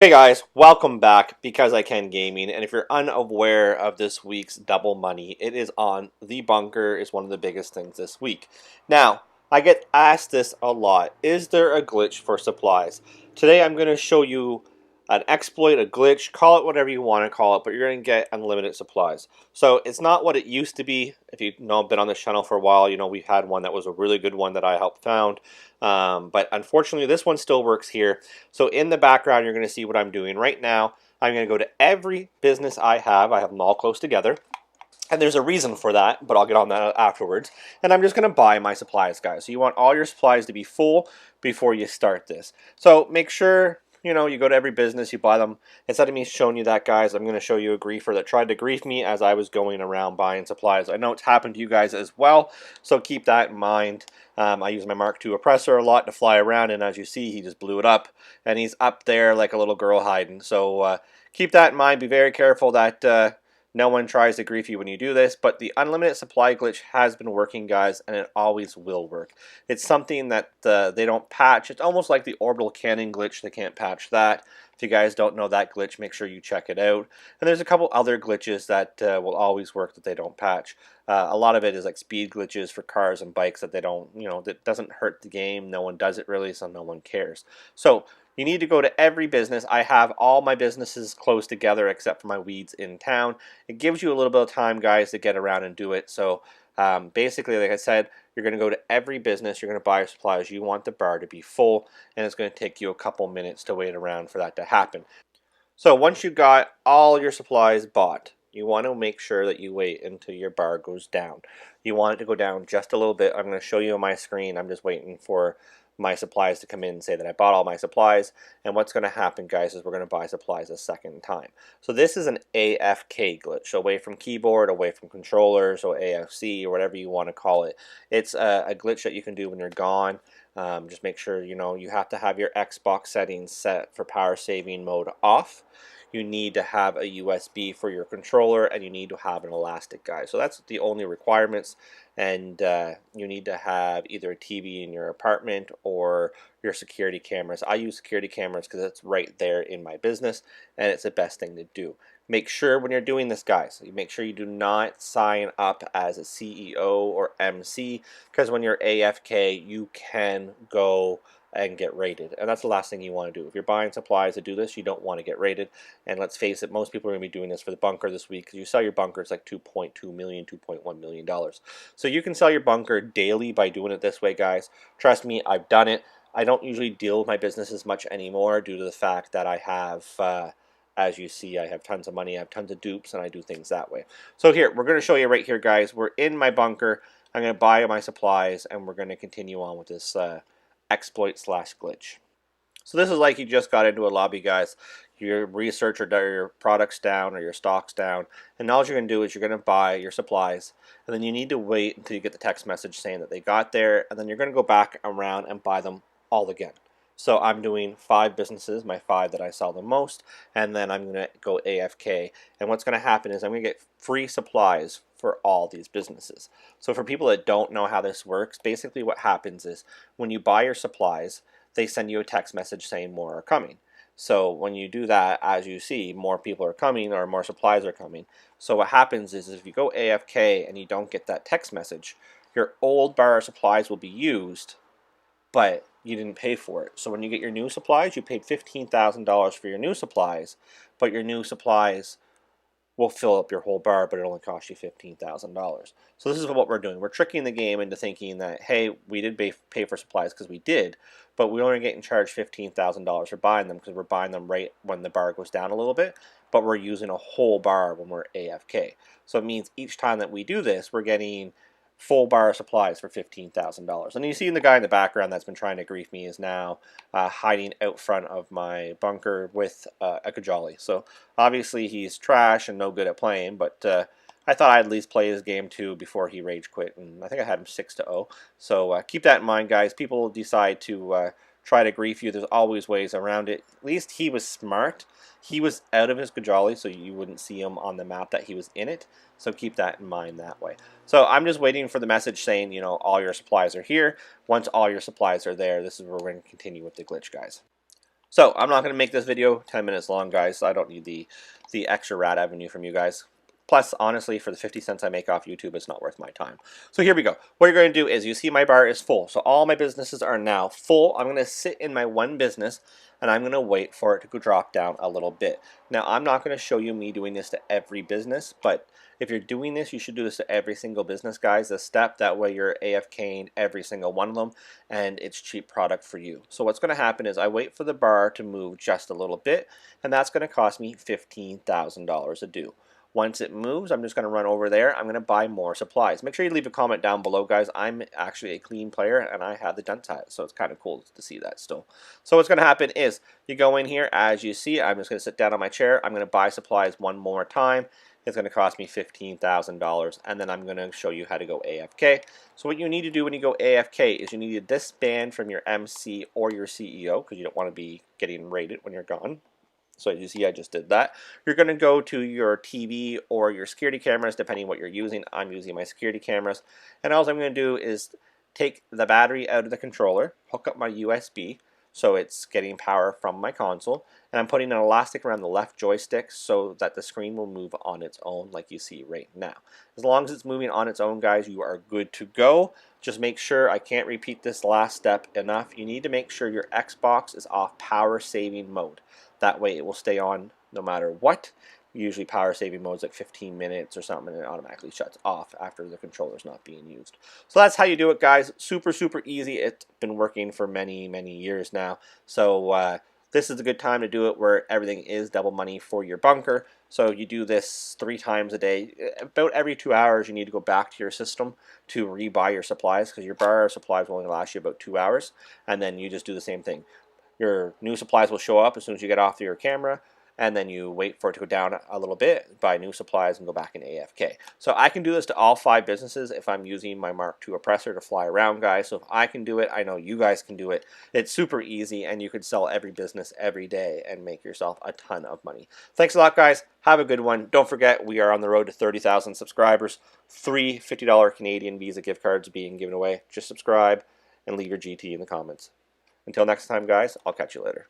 Hey guys, welcome back Because I Can Gaming, and if you're unaware of this week's double money, it is on the bunker is one of the biggest things this week. Now, I get asked this a lot. Is there a glitch for supplies? Today I'm going to show you an exploit, a glitch, call it whatever you want to call it, but you're going to get unlimited supplies. So it's not what it used to be. If you've been on this channel for a while, you know we've had one that was a really good one that I helped found. But unfortunately, this one still works here. So in the background, you're going to see what I'm doing right now. I'm going to go to every business I have. I have them all close together. And there's a reason for that, but I'll get on that afterwards. And I'm just going to buy my supplies, guys. So you want all your supplies to be full before you start this. So make sure, you go to every business, you buy them. Instead of me showing you that, guys, I'm going to show you a griefer that tried to grief me as I was going around buying supplies. I know it's happened to you guys as well, so keep that in mind. I use my Mark II Oppressor a lot to fly around, and as you see, he just blew it up. And he's up there like a little girl hiding. So keep that in mind. Be very careful that... no one tries to grief you when you do this, but the unlimited supply glitch has been working, guys, and it always will work. It's something that they don't patch. It's almost like the orbital cannon glitch. They can't patch that. If you guys don't know that glitch, make sure you check it out. And there's a couple other glitches that will always work that they don't patch. A lot of it is like speed glitches for cars and bikes that they don't, that doesn't hurt the game. No one does it really, so no one cares. So you need to go to every business. I have all my businesses close together except for my weeds in town. It gives you a little bit of time, guys, to get around and do it. So basically, like I said, you're going to go to every business. You're going to buy your supplies. You want the bar to be full, and it's going to take you a couple minutes to wait around for that to happen. So once you got all your supplies bought, you want to make sure that you wait until your bar goes down. You want it to go down just a little bit. I'm going to show you on my screen. I'm just waiting for my supplies to come in and say that I bought all my supplies. And what's going to happen, guys, is we're going to buy supplies a second time. So this is an AFK glitch, away from keyboard, away from controllers, or AFC, or whatever you want to call it. It's a glitch that you can do when you're gone. Just make sure you have to have your Xbox settings set for power saving mode off. You need to have a USB for your controller, and you need to have an elastic guide. So that's the only requirements. And you need to have either a TV in your apartment or your security cameras. I use security cameras because it's right there in my business, and it's the best thing to do. Make sure when you're doing this, guys, you make sure you do not sign up as a CEO or MC, because when you're AFK, you can go and get raided, and that's the last thing you want to do. If you're buying supplies to do this, you don't want to get raided. And let's face it, most people are going to be doing this for the bunker this week, because you sell your bunker, it's like $2.2 million, $2.1 million. So you can sell your bunker daily by doing it this way, guys. Trust me, I've done it. I don't usually deal with my business as much anymore due to the fact that I have as you see, I have tons of money, I have tons of dupes, and I do things that way. So here, we're going to show you right here, guys. We're in my bunker. I'm going to buy my supplies, and we're going to continue on with this exploit slash glitch. So this is like you just got into a lobby, guys. Your research or your products down or your stocks down, and all you're going to do is you're going to buy your supplies, and then you need to wait until you get the text message saying that they got there, and then you're going to go back around and buy them all again. So I'm doing 5 businesses, my 5 that I sell the most, and then I'm going to go AFK. And what's going to happen is I'm going to get free supplies for all these businesses. So for people that don't know how this works, basically what happens is when you buy your supplies, they send you a text message saying more are coming. So when you do that, as you see, more people are coming or more supplies are coming. So what happens is if you go AFK and you don't get that text message, your old bar of supplies will be used, but you didn't pay for it. So when you get your new supplies, you paid $15,000 for your new supplies, but your new supplies will fill up your whole bar, but it only cost you $15,000. So this is what we're doing. We're tricking the game into thinking that, hey, we did pay for supplies because we did, but we're only getting charged $15,000 for buying them because we're buying them right when the bar goes down a little bit, but we're using a whole bar when we're AFK. So it means each time that we do this, we're getting full bar of supplies for $15,000. And you see the guy in the background that's been trying to grief me is now hiding out front of my bunker with a Kajali. So obviously he's trash and no good at playing, but I thought I'd at least play his game too before he rage quit, and I think I had him 6-0. So keep that in mind, guys. People decide to try to grief you. There's always ways around it. At least he was smart. He was out of his Kajali, so you wouldn't see him on the map that he was in it. So keep that in mind that way. So I'm just waiting for the message saying, all your supplies are here. Once all your supplies are there, this is where we're going to continue with the glitch, guys. So I'm not going to make this video 10 minutes long, guys. I don't need the extra rad revenue from you guys. Plus, honestly, for the 50 cents I make off YouTube, it's not worth my time. So here we go. What you're going to do is, you see my bar is full. So all my businesses are now full. I'm going to sit in my one business, and I'm going to wait for it to drop down a little bit. Now, I'm not going to show you me doing this to every business, but if you're doing this, you should do this to every single business, guys. A step, that way you're AFKing every single one of them, and it's cheap product for you. So what's going to happen is I wait for the bar to move just a little bit, and that's going to cost me $15,000 to do. Once it moves, I'm just going to run over there. I'm going to buy more supplies. Make sure you leave a comment down below, guys. I'm actually a clean player, and I have the done hat, so it's kind of cool to see that still. So what's going to happen is you go in here. As you see, I'm just going to sit down on my chair. I'm going to buy supplies one more time. It's going to cost me $15,000, and then I'm going to show you how to go AFK. So what you need to do when you go AFK is you need to disband from your MC or your CEO, because you don't want to be getting raided when you're gone. So as you see, I just did that. You're going to go to your TV or your security cameras, depending on what you're using. I'm using my security cameras. And all I'm going to do is take the battery out of the controller, hook up my USB, so it's getting power from my console, and I'm putting an elastic around the left joystick so that the screen will move on its own like you see right now. As long as it's moving on its own, guys, you are good to go. Just make sure, I can't repeat this last step enough, you need to make sure your Xbox is off power saving mode. That way it will stay on no matter what. Usually power saving mode is like 15 minutes or something, and it automatically shuts off after the controller's not being used. So that's how you do it, guys. Super, super easy. It's been working for many, many years now. So this is a good time to do it where everything is double money for your bunker. So you do this 3 times a day. About every 2 hours, you need to go back to your system to rebuy your supplies, because your bar of supplies will only last you about 2 hours. And then you just do the same thing. Your new supplies will show up as soon as you get off your camera, and then you wait for it to go down a little bit, buy new supplies, and go back in AFK. So I can do this to all 5 businesses if I'm using my Mark II Oppressor to fly around, guys. So if I can do it, I know you guys can do it. It's super easy, and you could sell every business every day and make yourself a ton of money. Thanks a lot, guys. Have a good one. Don't forget, we are on the road to 30,000 subscribers. 3 $50 Canadian Visa gift cards being given away. Just subscribe and leave your GT in the comments. Until next time, guys, I'll catch you later.